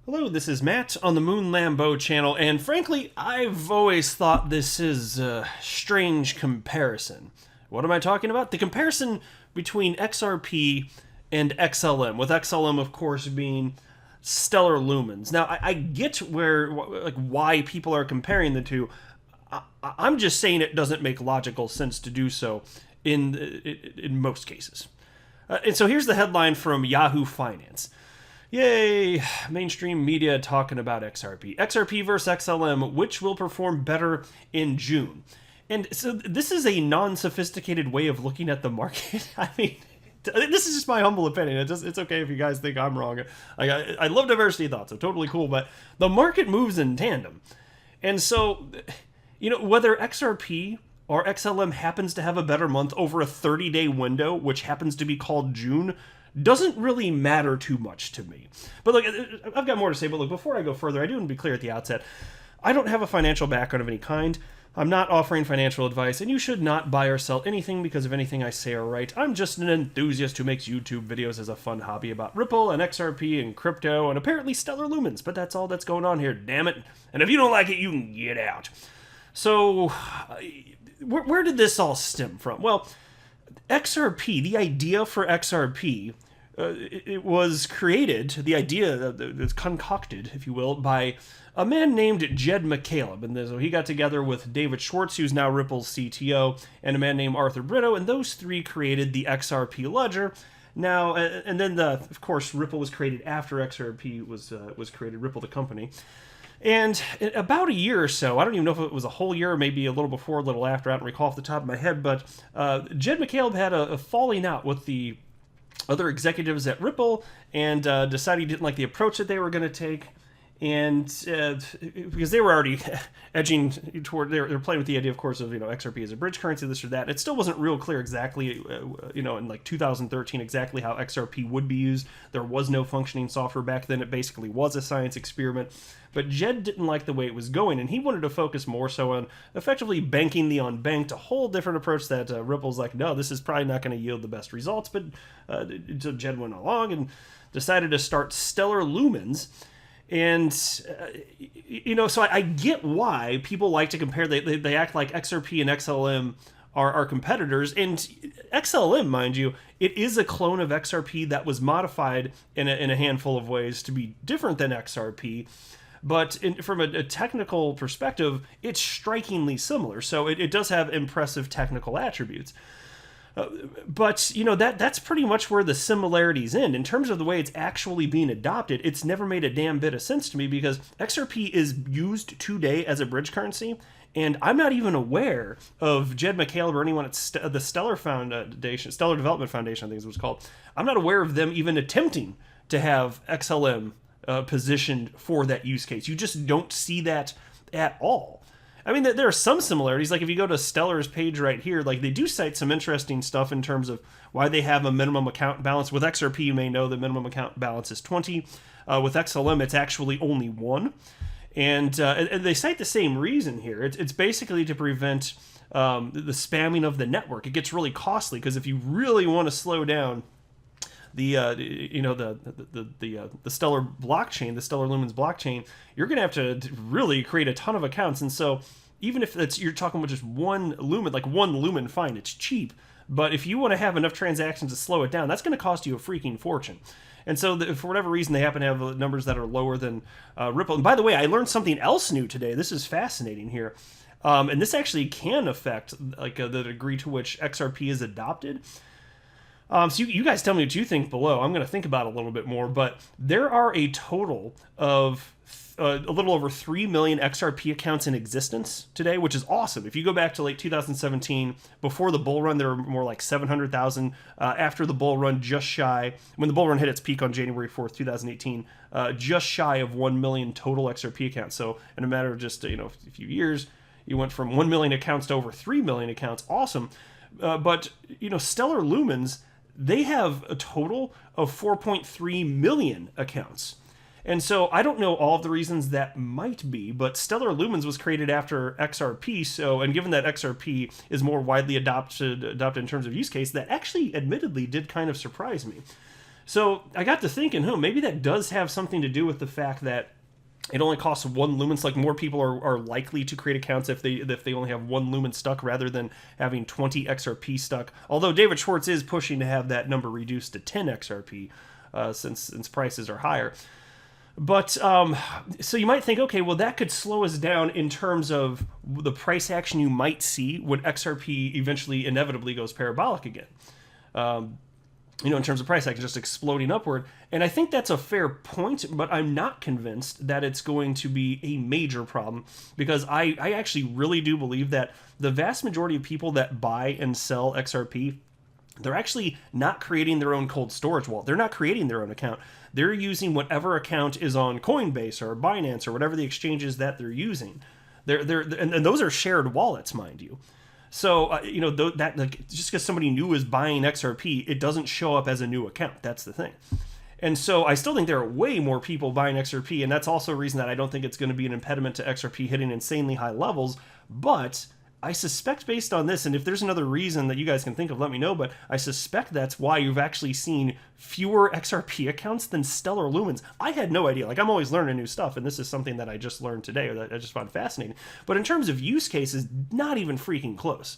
Hello, this is Matt on the Moon Lambeau channel, and frankly, I've always thought this is a strange comparison. What am I talking about? The comparison between XRP and XLM, with XLM, of course, being stellar lumens. Now, I get why people are comparing the two. I'm just saying it doesn't make logical sense to do so in most cases. And so here's the headline from Yahoo Finance. Yay! Mainstream media talking about XRP. XRP versus XLM, which will perform better in June? And so this is a non-sophisticated way of looking at the market. I mean, this is just my humble opinion. It's okay if you guys think I'm wrong. I love diversity of thought, so totally cool. But the market moves in tandem. And so, whether XRP or XLM happens to have a better month over a 30-day window, which happens to be called June, doesn't really matter too much to me. But look, I've got more to say, but look, before I go further, I do want to be clear at the outset. I don't have a financial background of any kind. I'm not offering financial advice, and you should not buy or sell anything because of anything I say or write. I'm just an enthusiast who makes YouTube videos as a fun hobby about Ripple and XRP and crypto and apparently stellar lumens, but that's all that's going on here, damn it. And if you don't like it, you can get out. So, where did this all stem from? Well, XRP, the idea for XRP, it was created, the idea, it's concocted, if you will, by a man named Jed McCaleb. And so he got together with David Schwartz, who's now Ripple's CTO, and a man named Arthur Brito, and those three created the XRP ledger. Now, and then, of course, Ripple was created after XRP was created, Ripple the company. And about a year or so, I don't even know if it was a whole year, maybe a little before, a little after, I don't recall off the top of my head, but Jed McCaleb had a falling out with the other executives at Ripple and decided he didn't like the approach that they were going to take. And because they were already edging toward, they were playing with the idea, of course, of XRP as a bridge currency, this or that. It still wasn't real clear exactly, in like 2013, exactly how XRP would be used. There was no functioning software back then. It basically was a science experiment. But Jed didn't like the way it was going, and he wanted to focus more so on effectively banking the unbanked, a whole different approach that Ripple's like, no, this is probably not going to yield the best results. But so Jed went along and decided to start Stellar Lumens. And, so I get why people like to compare. They act like XRP and XLM are competitors. And XLM, mind you, it is a clone of XRP that was modified in a handful of ways to be different than XRP. But from a technical perspective, it's strikingly similar. So it does have impressive technical attributes. But, that's pretty much where the similarities end. In terms of the way it's actually being adopted, it's never made a damn bit of sense to me because XRP is used today as a bridge currency, and I'm not even aware of Jed McCaleb or anyone at the Stellar Foundation, Stellar Development Foundation, I think is what it's called. I'm not aware of them even attempting to have XLM positioned for that use case. You just don't see that at all. I mean, there are some similarities. Like if you go to Stellar's page right here, like they do cite some interesting stuff in terms of why they have a minimum account balance. With XRP, you may know the minimum account balance is 20. With XLM, it's actually only 1. And they cite the same reason here. It's basically to prevent the spamming of the network. It gets really costly because if you really want to slow down the Stellar blockchain, the Stellar Lumens blockchain, you're going to have to really create a ton of accounts. And so even if you're talking about just one lumen, like one lumen, fine, it's cheap. But if you want to have enough transactions to slow it down, that's going to cost you a freaking fortune. And so for whatever reason, they happen to have numbers that are lower than Ripple. And by the way, I learned something else new today. This is fascinating here. And this actually can affect the degree to which XRP is adopted. So you guys tell me what you think below. I'm going to think about it a little bit more, but there are a total of a little over 3 million XRP accounts in existence today, which is awesome. If you go back to late 2017, before the bull run, there were more like 700,000. After the bull run, just shy, when the bull run hit its peak on January 4th, 2018, just shy of 1 million total XRP accounts. So in a matter of just a few years, you went from 1 million accounts to over 3 million accounts. Awesome. But Stellar Lumens, they have a total of 4.3 million accounts. And so I don't know all of the reasons that might be, but Stellar Lumens was created after XRP, and given that XRP is more widely adopted in terms of use case, that actually admittedly did kind of surprise me. So I got to thinking, maybe that does have something to do with the fact that it only costs 1 lumen. So like more people are likely to create accounts if they only have 1 lumen stuck rather than having 20 XRP stuck. Although David Schwartz is pushing to have that number reduced to 10 XRP since prices are higher. But so you might think, okay, well that could slow us down in terms of the price action you might see when XRP eventually inevitably goes parabolic again. In terms of price action just exploding upward. And I think that's a fair point, but I'm not convinced that it's going to be a major problem, because I actually really do believe that the vast majority of people that buy and sell XRP, they're actually not creating their own cold storage wallet. They're not creating their own account. They're using whatever account is on Coinbase or Binance or whatever the exchanges that they're using. And those are shared wallets, mind you. So, just because somebody new is buying XRP, it doesn't show up as a new account. That's the thing. And so I still think there are way more people buying XRP, and that's also a reason that I don't think it's going to be an impediment to XRP hitting insanely high levels. But I suspect, based on this, and if there's another reason that you guys can think of, let me know, but I suspect that's why you've actually seen fewer XRP accounts than Stellar lumens. I had no idea. Like, I'm always learning new stuff, and this is something that I just learned today, or that I just found fascinating. But in terms of use cases, not even freaking close.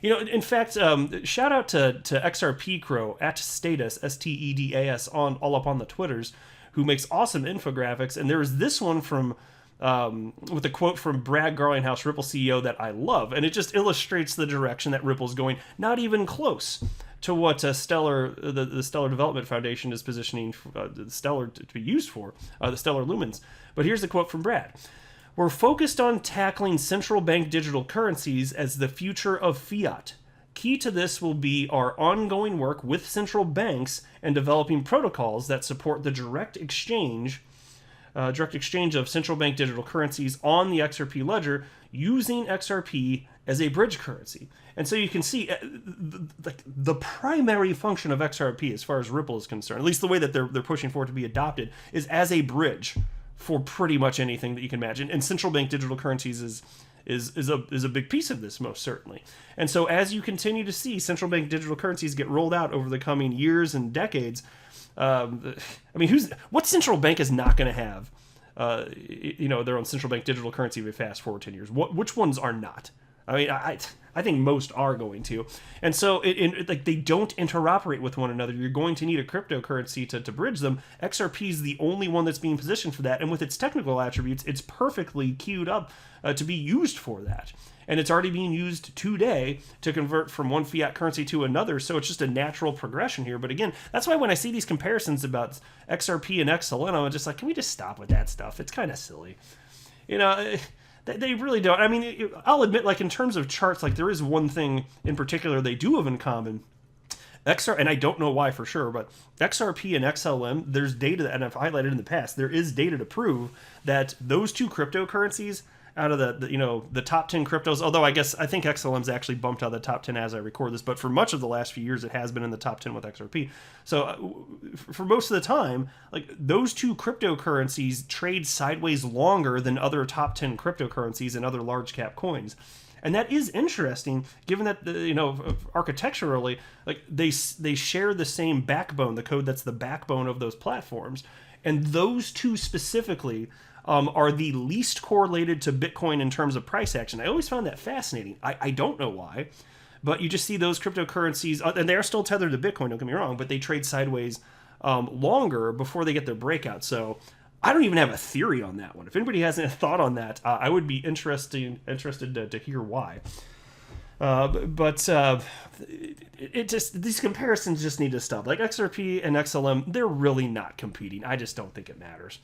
In fact, shout out to XRP Crow at Status, STEDAS, all up on the Twitters, who makes awesome infographics. And there was this one from with a quote from Brad Garlinghouse, Ripple CEO, that I love, and it just illustrates the direction that Ripple's going. Not even close to what Stellar, the Stellar Development Foundation is positioning Stellar to be used for, the Stellar lumens. But here's the quote from Brad. "We're focused on tackling central bank digital currencies as the future of fiat. Key to this will be our ongoing work with central banks and developing protocols that support the direct exchange of central bank digital currencies on the XRP ledger, using XRP as a bridge currency." And so you can see the primary function of XRP, as far as Ripple is concerned, at least the way that they're pushing for it to be adopted, is as a bridge for pretty much anything that you can imagine. And central bank digital currencies is a big piece of this, most certainly. And so as you continue to see central bank digital currencies get rolled out over the coming years and decades, what central bank is not going to have, their own central bank digital currency if we fast forward 10 years? Which ones are not? I think most are going to. And so they don't interoperate with one another. You're going to need a cryptocurrency to bridge them. XRP is the only one that's being positioned for that. And with its technical attributes, it's perfectly queued up to be used for that. And it's already being used today to convert from one fiat currency to another. So it's just a natural progression here. But again, that's why when I see these comparisons about XRP and XLM, I'm just like, can we just stop with that stuff? It's kind of silly. They really don't. I mean, I'll admit, like, in terms of charts, like, there is one thing in particular they do have in common. And I don't know why for sure, but XRP and XLM, there's data, and I've highlighted in the past, there is data to prove that those two cryptocurrencies out of the top 10 cryptos, although I think XLM's actually bumped out of the top 10 as I record this, but for much of the last few years, it has been in the top 10 with XRP. So for most of the time, like, those two cryptocurrencies trade sideways longer than other top 10 cryptocurrencies and other large cap coins. And that is interesting, given that, architecturally, like, they share the same backbone, the code that's the backbone of those platforms. And those two specifically are the least correlated to Bitcoin in terms of price action. I always found that fascinating. I don't know why, but you just see those cryptocurrencies, and they are still tethered to Bitcoin, don't get me wrong, but they trade sideways longer before they get their breakout. So I don't even have a theory on that one. If anybody has a thought on that, I would be interested to hear why. These comparisons just need to stop. Like XRP and XLM, they're really not competing. I just don't think it matters.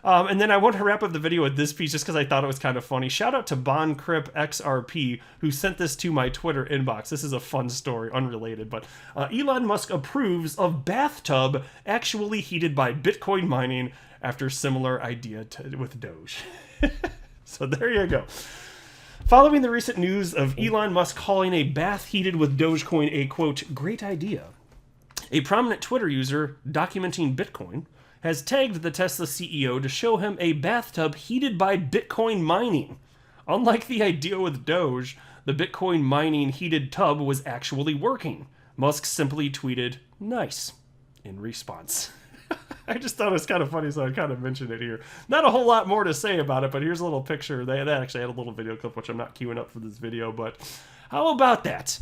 And then I want to wrap up the video with this piece just because I thought it was kind of funny. Shout out to BonCryp XRP, who sent this to my Twitter inbox. This is a fun story, unrelated, but Elon Musk approves of BATHTUB actually heated by Bitcoin mining after similar idea with Doge. So there you go. Following the recent news of Elon Musk calling a bath heated with Dogecoin a, quote, great idea, a prominent Twitter user documenting Bitcoin has tagged the Tesla CEO to show him a bathtub heated by Bitcoin mining. Unlike the idea with Doge, the Bitcoin mining heated tub was actually working. Musk simply tweeted, "Nice." in response. I just thought it was kind of funny, so I kind of mentioned it here. Not a whole lot more to say about it, but here's a little picture. They actually had a little video clip, which I'm not queuing up for this video, but how about that?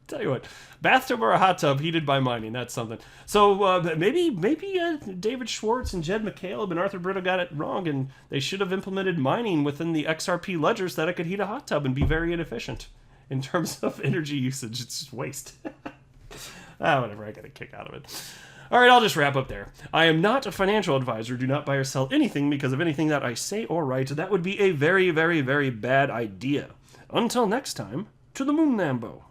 Tell you what, bathtub or a hot tub heated by mining, that's something. So maybe David Schwartz and Jed McHale and Arthur Brito got it wrong, and they should have implemented mining within the XRP ledger so that it could heat a hot tub and be very inefficient in terms of energy usage. It's just waste. Whatever, I got a kick out of it. All right, I'll just wrap up there. I am not a financial advisor. Do not buy or sell anything because of anything that I say or write. That would be a very, very, very bad idea. Until next time, to the moon, Lambo.